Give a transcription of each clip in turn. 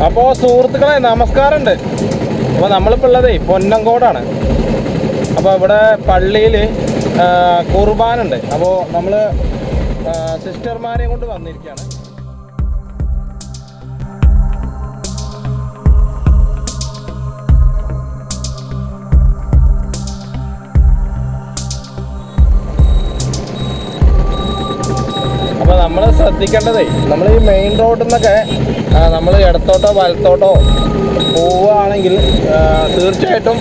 അപ്പോൾ സുഹൃത്തുക്കളെ നമസ്കാരമുണ്ട്. അപ്പോൾ നമ്മളിപ്പോൾ ഉള്ളതേ പൊന്നങ്കോടാണ്. അപ്പോൾ ഇവിടെ പള്ളിയിൽ കുർബാനുണ്ട്. അപ്പോൾ നമ്മൾ സിസ്റ്റർമാരെയും കൊണ്ട് വന്നിരിക്കുകയാണ്. അപ്പോൾ നമ്മൾ ശ്രദ്ധിക്കേണ്ടതേ, നമ്മൾ ഈ മെയിൻ റോഡിൽ നിന്നൊക്കെ നമ്മൾ ഇടത്തോട്ടോ വലത്തോട്ടോ പോവുകയാണെങ്കിൽ തീർച്ചയായിട്ടും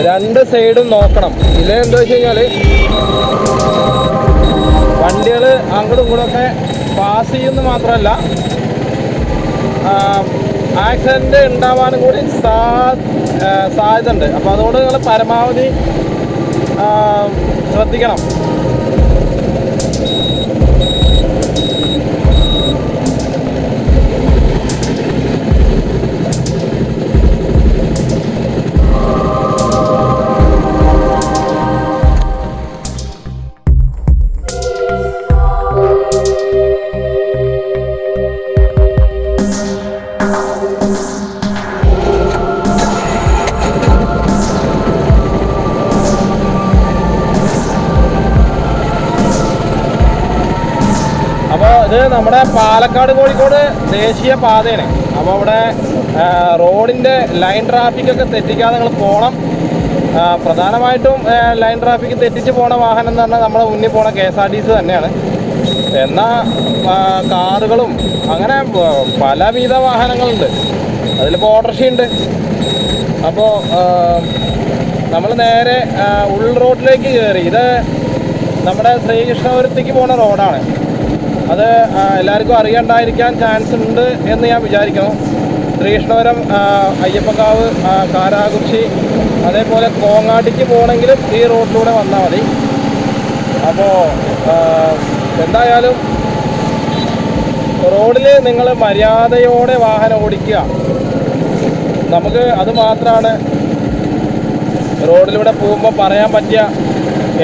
രണ്ട് സൈഡും നോക്കണം. ഇതെന്താ വെച്ച് കഴിഞ്ഞാൽ വണ്ടികൾ അങ്ങോട്ടും ഇങ്ങോട്ടൊക്കെ പാസ് ചെയ്യുന്നത് മാത്രമല്ല ആക്സിഡൻറ്റ് ഉണ്ടാവാനും കൂടി സാധ്യത ഉണ്ട്. അപ്പോൾ അതുകൊണ്ട് നിങ്ങൾ പരമാവധി ശ്രദ്ധിക്കണം. അപ്പോൾ ഇത് നമ്മുടെ പാലക്കാട് കോഴിക്കോട് ദേശീയ പാതയാണ്. അപ്പോൾ അവിടെ റോഡിൻ്റെ ലൈൻ ട്രാഫിക്കൊക്കെ തെറ്റിക്കാതെ നിങ്ങൾ പോകണം. പ്രധാനമായിട്ടും ലൈൻ ട്രാഫിക്ക് തെറ്റിച്ച് പോണ വാഹനം എന്ന് പറഞ്ഞാൽ നമ്മുടെ മുന്നിൽ പോണ KSRTC തന്നെയാണ്. എന്നാൽ കാറുകളും അങ്ങനെ പലവിധ വാഹനങ്ങളുണ്ട്. അതിലിപ്പോൾ ഓട്ടോറിക്ഷയുണ്ട്. അപ്പോൾ നമ്മൾ നേരെ ഉൾ റോഡിലേക്ക് കയറി. ഇത് നമ്മുടെ ശ്രീകൃഷ്ണപുരത്തേക്ക് പോണ റോഡാണ്. അത് എല്ലാവർക്കും അറിയണ്ടായിരിക്കാൻ ചാൻസ് ഉണ്ട് എന്ന് ഞാൻ വിചാരിക്കുന്നു. ശ്രീകൃഷ്ണപുരം, അയ്യപ്പക്കാവ്, കാരാകുറിശി, അതേപോലെ കോങ്ങാട്ടിക്ക് പോകണമെങ്കിലും ഈ റോഡിലൂടെ വന്നാൽ മതി. അപ്പോൾ എന്തായാലും റോഡിൽ നിങ്ങൾ മര്യാദയോടെ വാഹനം ഓടിക്കുക. നമുക്ക് അത് മാത്രമാണ് റോഡിലൂടെ പോകുമ്പോൾ പറയാൻ പറ്റിയ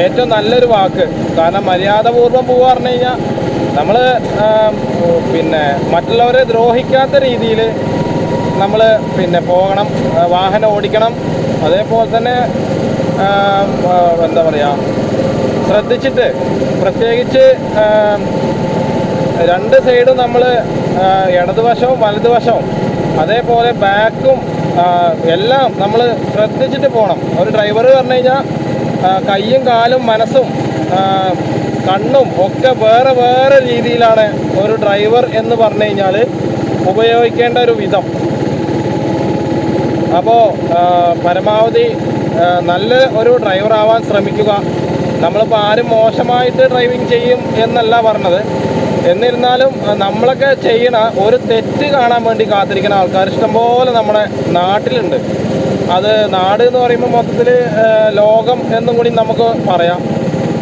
ഏറ്റവും നല്ലൊരു വാക്ക്. കാരണം മര്യാദപൂർവ്വം പോകുക പറഞ്ഞു കഴിഞ്ഞാൽ നമ്മൾ പിന്നെ മറ്റുള്ളവരെ ദ്രോഹിക്കാത്ത രീതിയിൽ നമ്മൾ പിന്നെ പോകണം, വാഹനം ഓടിക്കണം. അതേപോലെ തന്നെ എന്താ പറയുക, ശ്രദ്ധിച്ചിട്ട് പ്രത്യേകിച്ച് രണ്ട് സൈഡും നമ്മൾ ഇടതുവശവും വലതുവശവും അതേപോലെ ബാക്കും എല്ലാം നമ്മൾ ശ്രദ്ധിച്ചിട്ട് പോകണം. ഒരു ഡ്രൈവർ പറഞ്ഞു കഴിഞ്ഞാൽ കൈയും കാലും മനസ്സും കണ്ണും ഒക്കെ വേറെ വേറെ രീതിയിലാണ് ഒരു ഡ്രൈവർ എന്ന് പറഞ്ഞു കഴിഞ്ഞാൽ ഉപയോഗിക്കേണ്ട ഒരു വിധം. അപ്പോൾ പരമാവധി നല്ല ഒരു ഡ്രൈവർ ആവാൻ ശ്രമിക്കുക. നമ്മളിപ്പോൾ ആരും മോശമായിട്ട് ഡ്രൈവിംഗ് ചെയ്യും എന്നല്ല പറഞ്ഞത്. എന്നിരുന്നാലും നമ്മളൊക്കെ ചെയ്യണ ഒരു തെറ്റ് കാണാൻ വേണ്ടി കാത്തിരിക്കുന്ന ആൾക്കാർ ഇഷ്ടംപോലെ നമ്മുടെ നാട്ടിലുണ്ട്. അത് നാട് എന്ന് പറയുമ്പോൾ മൊത്തത്തിൽ ലോകം എന്നും കൂടി നമുക്ക് പറയാം.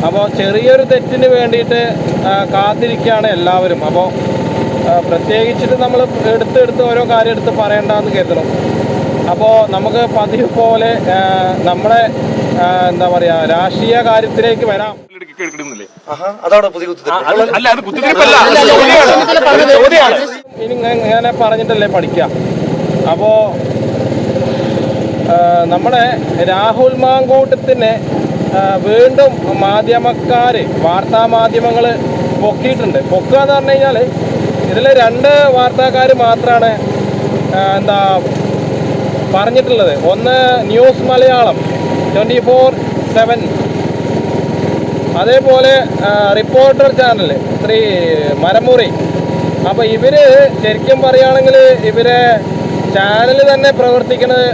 അപ്പോൾ ചെറിയൊരു തെറ്റിന് വേണ്ടിയിട്ട് കാത്തിരിക്കുകയാണ് എല്ലാവരും. അപ്പോൾ പ്രത്യേകിച്ചിട്ട് നമ്മൾ എടുത്ത് ഓരോ കാര്യം എടുത്ത് പറയണ്ടെന്ന് കരുതണം. അപ്പോൾ നമുക്ക് പതിവ് പോലെ നമ്മുടെ എന്താ പറയുക രാഷ്ട്രീയ കാര്യത്തിലേക്ക് വരാം. ഇനി ഇങ്ങനെ പറഞ്ഞിട്ടല്ലേ പഠിക്കുക. അപ്പോൾ നമ്മുടെ രാഹുൽ മാങ്കൂട്ടത്തിനെ വീണ്ടും വാർത്താ മാധ്യമങ്ങൾ പൊക്കിയിട്ടുണ്ട്. പൊക്കുക എന്ന് പറഞ്ഞു കഴിഞ്ഞാൽ ഇതിൽ രണ്ട് വാർത്താക്കാർ മാത്രമാണ് എന്താ പറഞ്ഞിട്ടുള്ളത്. ഒന്ന് ന്യൂസ് മലയാളം 24/7, അതേപോലെ റിപ്പോർട്ടർ ചാനൽ ശ്രീ മരമുറി. അപ്പോൾ ഇവർ ശരിക്കും പറയുകയാണെങ്കിൽ ഇവരെ ചാനൽ തന്നെ പ്രവർത്തിക്കുന്നത്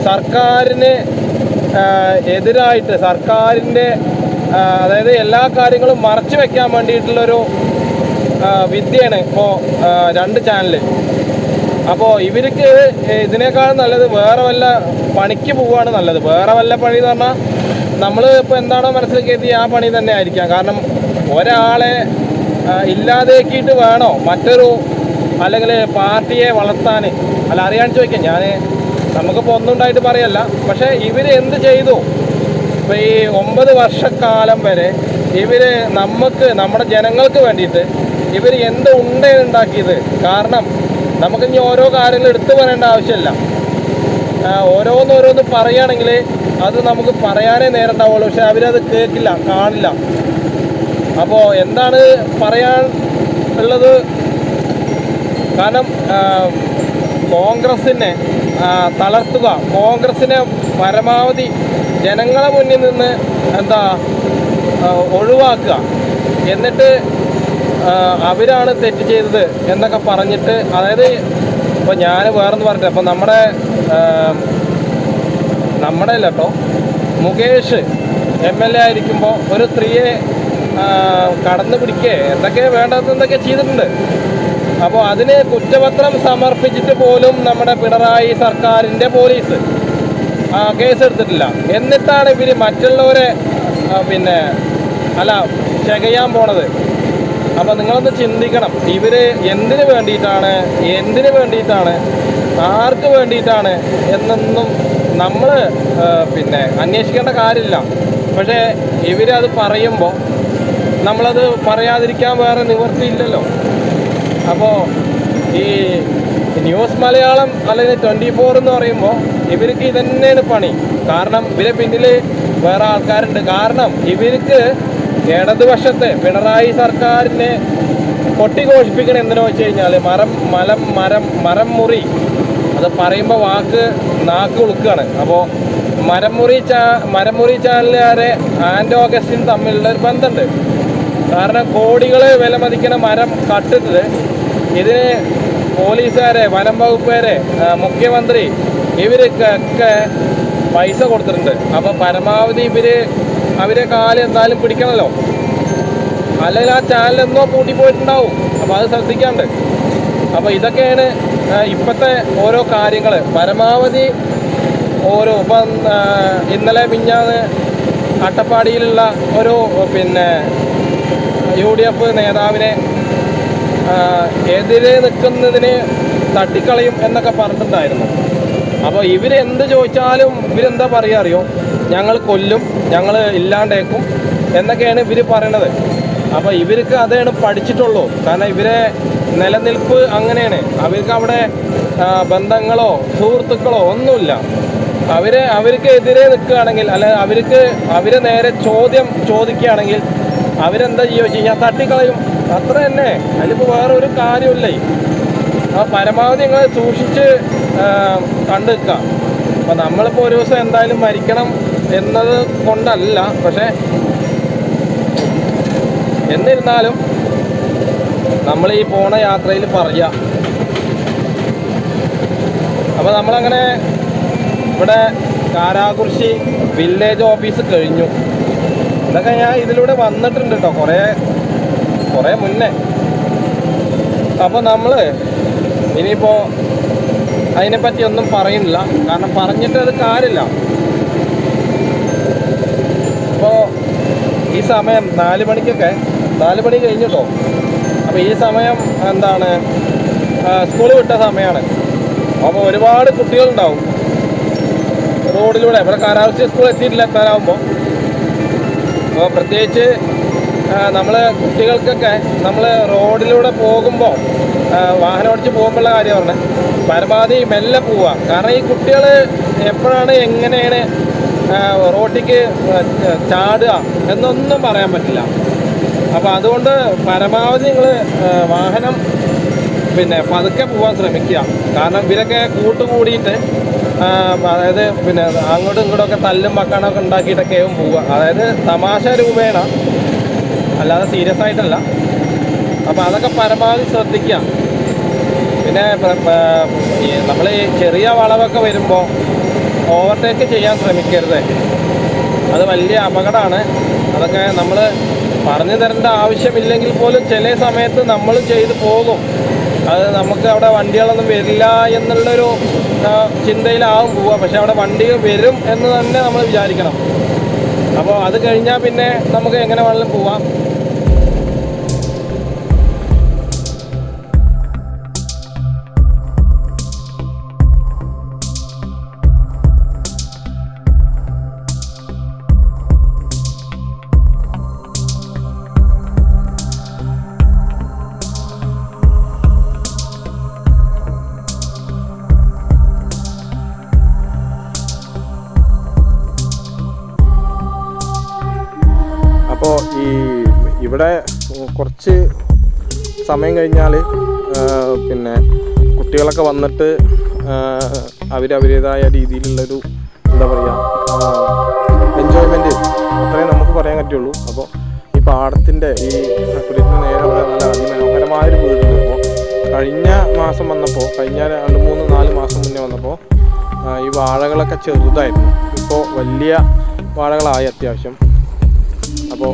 സർക്കാരിന് എതിരായിട്ട്, സർക്കാരിൻ്റെ അതായത് എല്ലാ കാര്യങ്ങളും മറച്ചു വെക്കാൻ വേണ്ടിയിട്ടുള്ളൊരു വിദ്യയാണ് ഇപ്പോൾ രണ്ട് ചാനൽ. അപ്പോൾ ഇവർക്ക് ഇതിനേക്കാൾ നല്ലത് വേറെ വല്ല പണിക്ക് പോവുകയാണ് നല്ലത്. വേറെ വല്ല പണി എന്ന് പറഞ്ഞാൽ നമ്മൾ ഇപ്പോൾ എന്താണോ മനസ്സിൽ കരുതി ആ പണി തന്നെ ആയിരിക്കാം. കാരണം ഒരാളെ ഇല്ലാതാക്കിയിട്ട് വേണോ മറ്റൊരു അല്ലെങ്കിൽ പാർട്ടിയെ വളർത്താൻ? അല്ല, അറിയാൻ ചോദിക്കാം. നമുക്കിപ്പോൾ ഒന്നും ഉണ്ടായിട്ട് പറയല്ല. പക്ഷേ ഇവർ എന്ത് ചെയ്തു? ഇപ്പോൾ ഈ 9 വർഷക്കാലം വരെ ഇവർ നമ്മുടെ ജനങ്ങൾക്ക് വേണ്ടിയിട്ട് ഇവർ എന്ത് ഉണ്ടാക്കിയത്? കാരണം നമുക്കിനി ഓരോ കാര്യങ്ങൾ എടുത്തു പറയേണ്ട ആവശ്യമില്ല. ഓരോന്നോരോന്ന് പറയുകയാണെങ്കിൽ അത് നമുക്ക് പറയാനേ നേരം ഉണ്ടാവുള്ളൂ. പക്ഷെ അവരത് കേൾക്കില്ല, കാണില്ല. അപ്പോൾ എന്താണ് പറയാൻ ഉള്ളത്? കാരണം കോൺഗ്രസിനെ തളർത്തുക, കോൺഗ്രസിനെ പരമാവധി ജനങ്ങളെ മുന്നിൽ നിന്ന് ഒഴിവാക്കുക, എന്നിട്ട് അവരാണ് തെറ്റ് ചെയ്തത് എന്നൊക്കെ പറഞ്ഞിട്ട്, അതായത് ഇപ്പോൾ ഞാൻ വേറൊന്ന് പറഞ്ഞിട്ട്, അപ്പോൾ നമ്മുടെ അല്ല കേട്ടോ, മുകേഷ് MLA ആയിരിക്കുമ്പോൾ ഒരു സ്ത്രീയെ കടന്നു പിടിക്കുക എന്തൊക്കെ വേണ്ടതെന്തൊക്കെ ചെയ്തിട്ടുണ്ട്. അപ്പോൾ അതിന് കുറ്റപത്രം സമർപ്പിച്ചിട്ട് പോലും നമ്മുടെ പിണറായി സർക്കാരിൻ്റെ പോലീസ് കേസെടുത്തിട്ടില്ല. എന്നിട്ടാണ് ഇവർ മറ്റുള്ളവരെ ചെയ്യാൻ പോണത്. അപ്പോൾ നിങ്ങളൊന്ന് ചിന്തിക്കണം, ഇവർ എന്തിനു വേണ്ടിയിട്ടാണ് ആർക്ക് വേണ്ടിയിട്ടാണ് എന്നൊന്നും നമ്മൾ അന്വേഷിക്കേണ്ട കാര്യമില്ല. പക്ഷേ ഇവരത് പറയുമ്പോൾ നമ്മളത് പറയാതിരിക്കാൻ വേറെ നിവൃത്തിയില്ലല്ലോ. അപ്പോൾ ഈ ന്യൂസ് മലയാളം അല്ലെങ്കിൽ 24 എന്ന് പറയുമ്പോൾ ഇവർക്ക് ഇതന്നെയാണ് പണി. കാരണം ഇവരെ പിന്നിൽ വേറെ ആൾക്കാരുണ്ട്. കാരണം ഇവർക്ക് ഇടതുപക്ഷത്തെ പിണറായി സർക്കാരിനെ കൊട്ടിഘോഷിപ്പിക്കണം എന്തിനോ വെച്ച് കഴിഞ്ഞാൽ മരം മുറി, അത് പറയുമ്പോൾ നാക്ക് ഉളുക്കുകയാണ്. അപ്പോൾ മരമുറി ചാനലുകാരെ ആൻഡ് ഓഗസ്റ്റിൻ തമ്മിലുള്ള ഒരു ബന്ധമുണ്ട്. കാരണം കോടികൾ വില മതിക്കുന്ന മരം കട്ടിട്ട് ഇതിന് പോലീസുകാരെ, വനം വകുപ്പുകാരെ, മുഖ്യമന്ത്രി ഇവരൊക്കെ പൈസ കൊടുത്തിട്ടുണ്ട്. അപ്പോൾ പരമാവധി അവരെ കാല് എന്തായാലും പിടിക്കണമല്ലോ, അല്ലെങ്കിൽ ആ ചാനൽ എന്നോ പൂട്ടിപ്പോയിട്ടുണ്ടാവും. അപ്പോൾ അത് ശ്രദ്ധിക്കാണ്ട്. അപ്പോൾ ഇതൊക്കെയാണ് ഇപ്പോഴത്തെ ഓരോ കാര്യങ്ങൾ. പരമാവധി ഇപ്പം ഇന്നലെ മിഞ്ഞാന്ന് അട്ടപ്പാടിയിലുള്ള ഒരു UDF നേതാവിനെ എതിരെ നിൽക്കുന്നതിന് തട്ടിക്കളയും എന്നൊക്കെ പറഞ്ഞിട്ടുണ്ടായിരുന്നു. അപ്പോൾ ഇവരെന്ത് ചോദിച്ചാലും ഇവരെന്താ പറയുക അറിയോ? ഞങ്ങൾ കൊല്ലും, ഞങ്ങൾ ഇല്ലാണ്ടേക്കും എന്നൊക്കെയാണ് ഇവർ പറയണത്. അപ്പോൾ ഇവർക്ക് അതാണ് പഠിച്ചിട്ടുള്ളൂ. കാരണം ഇവരെ നിലനിൽപ്പ് അങ്ങനെയാണ്. അവർക്ക് അവിടെ ബന്ധങ്ങളോ സുഹൃത്തുക്കളോ ഒന്നുമില്ല. അവർക്ക് എതിരെ നിൽക്കുകയാണെങ്കിൽ, അല്ലെങ്കിൽ അവരെ നേരെ ചോദിക്കുകയാണെങ്കിൽ അവരെന്താ ചെയ്യുക വെച്ച് കഴിഞ്ഞാൽ തട്ടിക്കളയും. അത്ര തന്നെ, അതിലിപ്പോൾ വേറെ ഒരു കാര്യമില്ല. പരമാവധി നിങ്ങൾ സൂക്ഷിച്ച് കണ്ടു നിൽക്കുക. അപ്പോൾ നമ്മളിപ്പോൾ ഒരു ദിവസം എന്തായാലും മരിക്കണം എന്നത് കൊണ്ടല്ല, പക്ഷേ എന്നിരുന്നാലും നമ്മൾ ഈ പോണ യാത്രയിൽ പറയുക. അപ്പോൾ നമ്മളങ്ങനെ ഇവിടെ കാരാകുറിശി വില്ലേജ് ഓഫീസ് കഴിഞ്ഞു. ഇതൊക്കെ ഞാൻ ഇതിലൂടെ വന്നിട്ടുണ്ട് കേട്ടോ, കുറേ മുന്നേ. അപ്പോൾ നമ്മൾ ഇനിയിപ്പോൾ അതിനെപ്പറ്റി ഒന്നും പറയുന്നില്ല, കാരണം പറഞ്ഞിട്ട് അത് കാര്യമില്ല. അപ്പോൾ ഈ സമയം 4 മണിക്കൊക്കെ 4 മണി കഴിഞ്ഞിട്ടോ. അപ്പോൾ ഈ സമയം സ്കൂൾ വിട്ട സമയമാണ്. അപ്പോൾ ഒരുപാട് കുട്ടികളുണ്ടാവും റോഡിലൂടെ. ഇവിടെ കാരാകുറിശി സ്കൂൾ എത്താനാവുമ്പോൾ. അപ്പോൾ പ്രത്യേകിച്ച് നമ്മൾ കുട്ടികൾക്കൊക്കെ നമ്മൾ റോഡിലൂടെ പോകുമ്പോൾ, വാഹനം ഓടിച്ച് പോകുമ്പോഴുള്ള കാര്യം പറഞ്ഞത്, പരമാവധി മെല്ലെ പോവുക. കാരണം ഈ കുട്ടികൾ എപ്പോഴാണ് എങ്ങനെയാണ് റോട്ടിക്ക് ചാടുക എന്നൊന്നും പറയാൻ പറ്റില്ല. അപ്പോൾ അതുകൊണ്ട് പരമാവധി നിങ്ങൾ വാഹനം പതുക്കെ പോകാൻ ശ്രമിക്കുക. കാരണം ഇവരൊക്കെ കൂട്ടുകൂടിയിട്ട് അതായത് അങ്ങോട്ടും ഇങ്ങോട്ടൊക്കെ തല്ലും വക്കാണൊക്കെ ഉണ്ടാക്കിയിട്ടൊക്കെയും പോവുക. അതായത് തമാശ രൂപേണ, അല്ലാതെ സീരിയസ് ആയിട്ടല്ല. അപ്പോൾ അതൊക്കെ പരമാവധി ശ്രദ്ധിക്കുക. പിന്നെ നമ്മൾ ഈ ചെറിയ വളവൊക്കെ വരുമ്പോൾ ഓവർടേക്ക് ചെയ്യാൻ ശ്രമിക്കരുത്. അത് വലിയ അപകടമാണ്. അതൊക്കെ നമ്മൾ പറഞ്ഞു തരേണ്ട ആവശ്യമില്ലെങ്കിൽ പോലും ചില സമയത്ത് നമ്മൾ ചെയ്തു പോകും. അത് നമുക്ക് അവിടെ വണ്ടികളൊന്നും വരില്ല എന്നുള്ളൊരു ചിന്തയിലാവും പോവുക. പക്ഷെ അവിടെ വണ്ടികൾ വരും എന്ന് തന്നെ നമ്മൾ വിചാരിക്കണം. അപ്പോൾ അത് കഴിഞ്ഞാൽ പിന്നെ നമുക്ക് എങ്ങനെ വേണമെങ്കിലും പോവാം. ഇവിടെ കുറച്ച് സമയം കഴിഞ്ഞാൽ പിന്നെ കുട്ടികളൊക്കെ വന്നിട്ട് അവരവരുടേതായ രീതിയിലുള്ളൊരു എന്താ പറയുക എൻജോയ്മെൻറ്റ് അത്രയും നമുക്ക് പറയാൻ പറ്റുള്ളൂ. അപ്പോൾ ഈ പാടത്തിൻ്റെ ഈ അക്കുര്യത്തിന് നേരെ നല്ല അതിമനോഹരമായൊരു വീടുണ്ട്. അപ്പോൾ കഴിഞ്ഞ മാസം വന്നപ്പോൾ, കഴിഞ്ഞ 2-3-4 മാസം മുന്നേ വന്നപ്പോൾ ഈ വാഴകളൊക്കെ ചെറുതായിരുന്നു. ഇപ്പോൾ വലിയ വാഴകളായി അത്യാവശ്യം. അപ്പോൾ